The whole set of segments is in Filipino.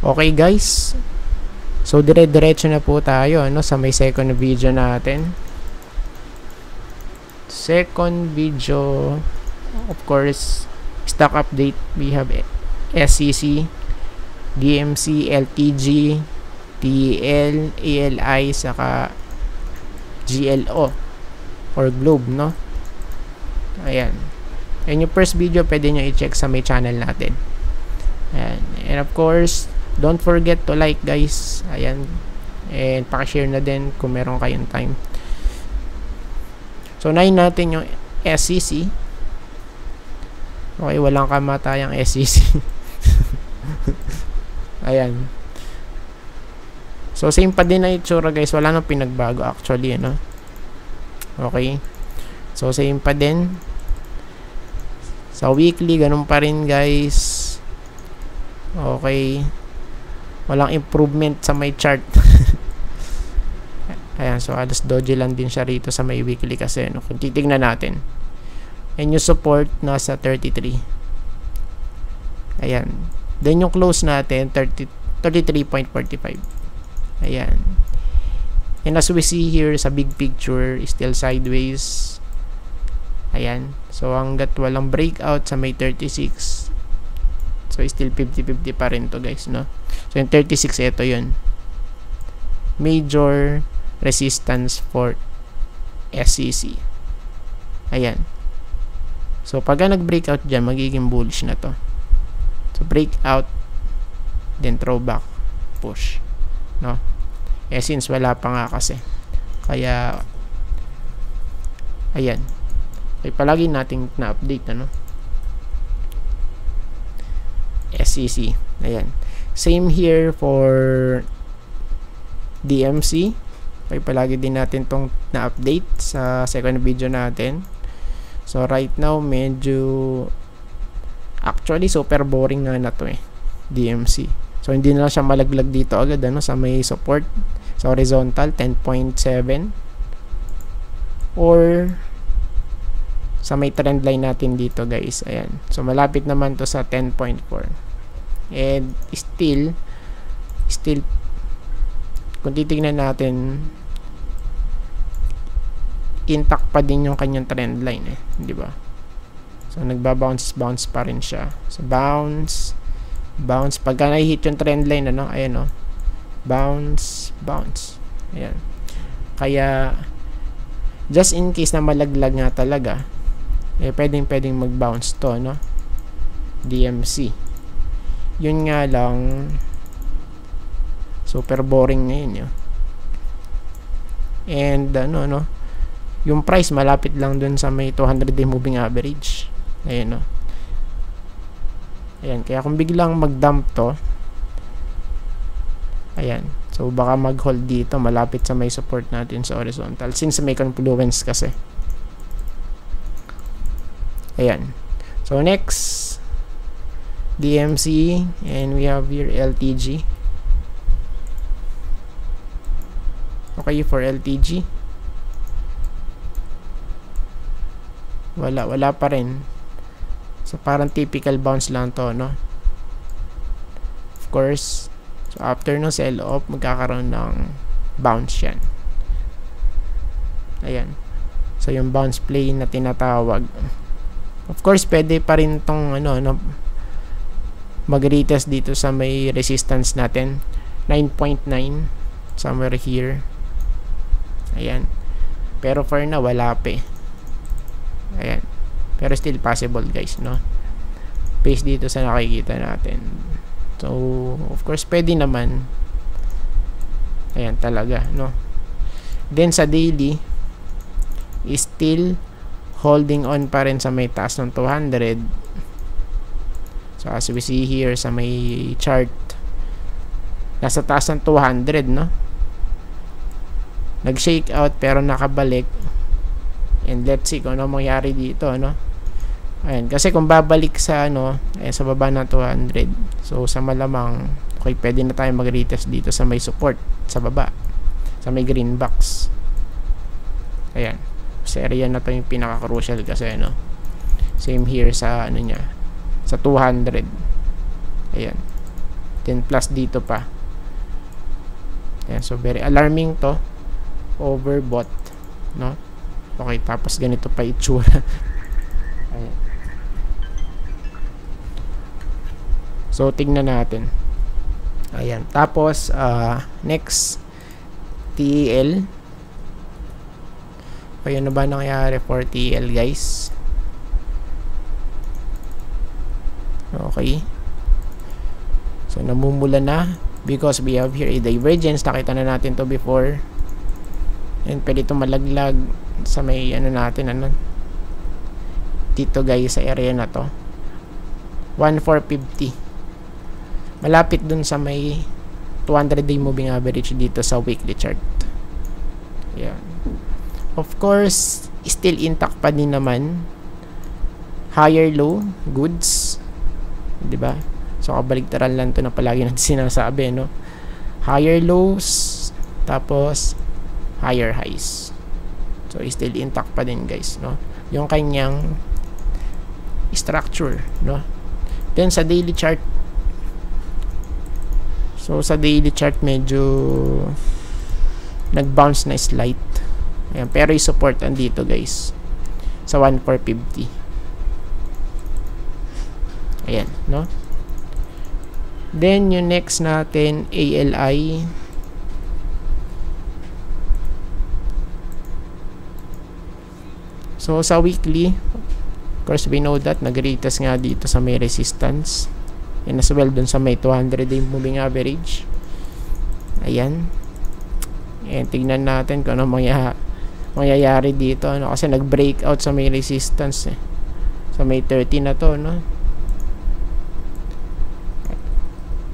Okay guys, so dire-diretso na po tayo sa may second video natin. Second video, of course, stock update. We have SCC, DMC, LTG, TL, ALI, saka GLO or Globe, ayan. And yung first video pwede nyo i-check sa may channel natin. Ayan. And of course, don't forget to like guys. Ayan. And pakishare na din kung meron kayong time. So, unahin natin yung SCC. Okay, walang kamatayang SCC. Ayan. So, same pa din na itsura guys. Wala nang pinagbago actually, Okay. So, same pa din. Sa weekly, ganun pa rin guys. Okay. Walang improvement sa may chart. Ayan, so halos doji lang din siya rito sa may weekly kasi kung titignan natin. And yung support nasa 33. Ayan. Then yung close natin 33.45. Ayan. And as we see here sa big picture, still sideways. Ayan. So hanggat walang breakout sa may 36. So still 50-50 pa rin to guys, So yung 36 ito yun. Major resistance for SCC. Ayan. So pagka nag-breakout dyan, magiging bullish na to. So breakout, then throwback, push. Since wala pa nga kasi. Kaya, ayan. Kaya palagi nating na-update, SCC. Ayan. Same here for DMC. Kaya palagi din natin tong na-update sa second video natin. So right now medyo actually super boring na to DMC. So hindi na siya malaglag dito agad sa may support sa horizontal 10.7 or sa may trend line natin dito guys. Ayan. So malapit naman to sa 10.4. And still kung titignan natin, intact pa din yung kanyang trend line di ba? So nagba-bounce pa rin siya. So bounce pagka na-hit yung trend line ayan bounce. Ayan. Kaya just in case na malaglag nga talaga, pwedeng mag-bounce to, DMC. Yun nga lang, super boring ngayon, And, yung price malapit lang dun sa may 200-day moving average. Ayan, Ayan, kaya kung biglang mag-dump to, ayan. So, baka mag-hold dito, malapit sa may support natin sa horizontal. Since may confluence kasi. Ayan. So, next, DMC, and we have here LTG. Okay, for LTG. Wala pa rin. So, parang typical bounce lang to, Of course, so after no sell-off, magkakaroon ng bounce yan. Ayan. So, yung bounce play na tinatawag. Of course, pwede pa rin tong, mag-retest dito sa may resistance natin. 9.9. Somewhere here. Ayan. Pero for now, wala pa Ayan. Pero still possible guys, Based dito sa nakikita natin. So, of course, pwede naman. Ayan talaga, Then sa daily, is still holding on pa rin sa may taas ng 200. So, as we see here sa may chart, nasa taas ng 200, Nag-shake out pero nakabalik. And let's see kung ano mangyari dito, Ayan, kasi kung babalik sa sa baba ng 200. So sa malamang okay, pwede na tayo mag-retest dito sa may support sa baba. Sa may green box. Ayan. Sa area na to yung pinaka-crucial kasi Same here sa niya. Sa 200. Ayan. then plus dito pa. Ayan, so very alarming to. Overbought, no? Okay, tapos ganito pa itsura. Ayan. So tingnan natin. Ayan, tapos next TEL. Ayan, na ba nangyari for TEL, guys? Okay. So namumula na because we have here a divergence. Nakita na natin to before. And pwede ito malaglag sa may ano natin, ano? Dito, guys, sa area na to. 1,450. Malapit dun sa may 200-day moving average dito sa weekly chart. Ayan. Of course, still intact pa din naman. Higher low, goods. Diba? So, kabaligtaran lang to na palagi natin sinasabi, no? Higher lows, tapos higher highs. So, still intact pa din, guys, no? Yung kanyang structure, no? Then, sa daily chart, so, sa daily chart, medyo nag-bounce na slight. Ayan, pero yung support andito, guys, sa 1,450. Ayan, no? Then, yung next natin, ALI. So, sa weekly, of course, we know that nag-retest nga dito sa may resistance. And as well, dun sa may 200-day moving average. Ayan. And tignan natin kung ano mangyayari dito. Ano? Kasi nag-breakout sa may resistance. Sa may 30 na to, no?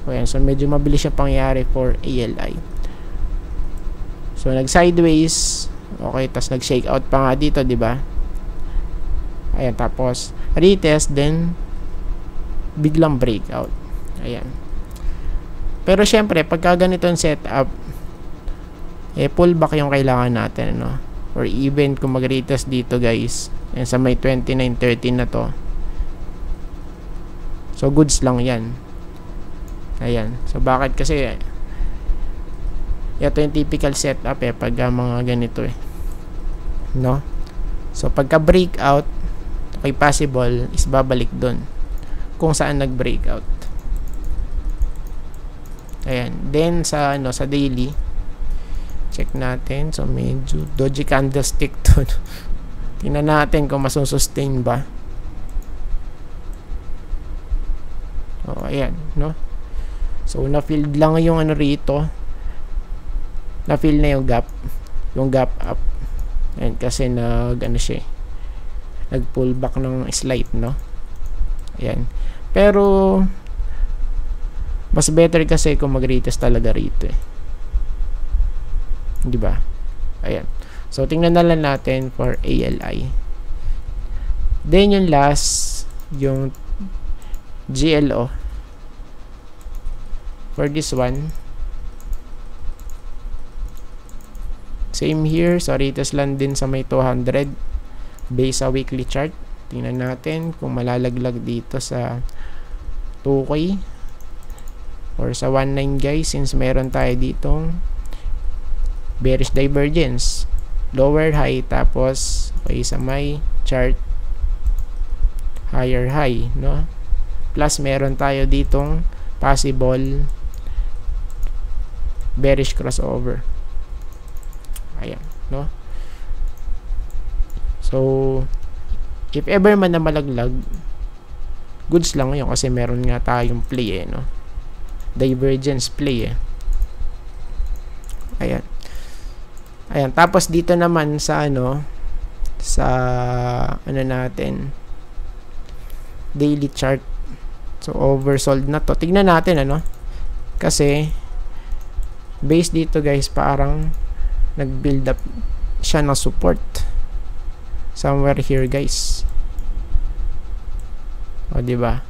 Ayan. So, medyo mabilis siya pangyayari for ALI. So, nag-sideways. Okay, tas nag-shake out pa nga dito, di ba? Ayan, tapos retest, then biglang breakout. Ayan. Pero syempre, pagka ganito ang setup, pullback yung kailangan natin, no? Or even kung mag-retest dito, guys, ayan, sa may 29.13 na to. So, goods lang yan. Ayan. So, bakit? Kasi ito yung typical setup pag mga ganito no? So, pagka breakout, okay, possible is babalik dun kung saan nag-breakout. Ayan. Then, sa daily, check natin. So, medyo dodgy candlestick to. Tingnan natin kung masusustain ba. Oh, ayan, no? So, na-filled lang yung ano rito. Na-fill na yung gap. Yung gap up. Ayan, kasi nag-pull back ng slight, no? Ayan. Pero, mas better kasi kung mag-retest talaga rito, diba? Ayan. So, tingnan na lang natin for ALI. Then, yung last, yung GLO. For this one, same here. So, retest lang din sa may 200 base sa weekly chart. Tingnan natin kung malalaglag dito sa 2K or sa 1.9, guys, since meron tayo ditong bearish divergence, lower high, tapos okay, sa may chart higher high, no? Plus meron tayo ditong possible bearish crossover. Ayan, no? So, if ever man na malaglag, goods lang yun kasi meron nga tayong play, no? Divergence play, Ayan. Ayan, tapos dito naman sa natin, daily chart. So, oversold na to. Tignan natin, kasi base dito, guys, parang nag-build up siya ng support somewhere here, guys. O, diba?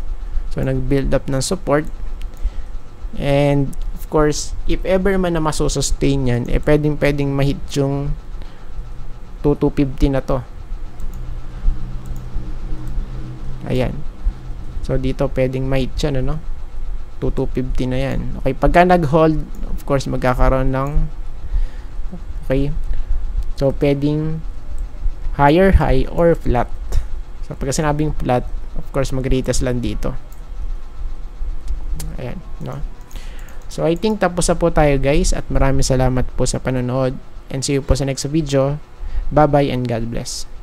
So, nag-build up ng support. And, of course, if ever man na masusustain yan, pwedeng mahit yung 2,250 na to. Ayan. So, dito pwedeng mahit yan, to 250 na yan. Okay, pagka nag-hold, of course, magkakaroon ng okay. So, pwedeng higher high or flat. So, pagka sinabing flat, of course, mag-retest lang dito. Ayan, no? So, I think tapos na po tayo guys at maraming salamat po sa panonood and see you po sa next video. Bye-bye and God bless.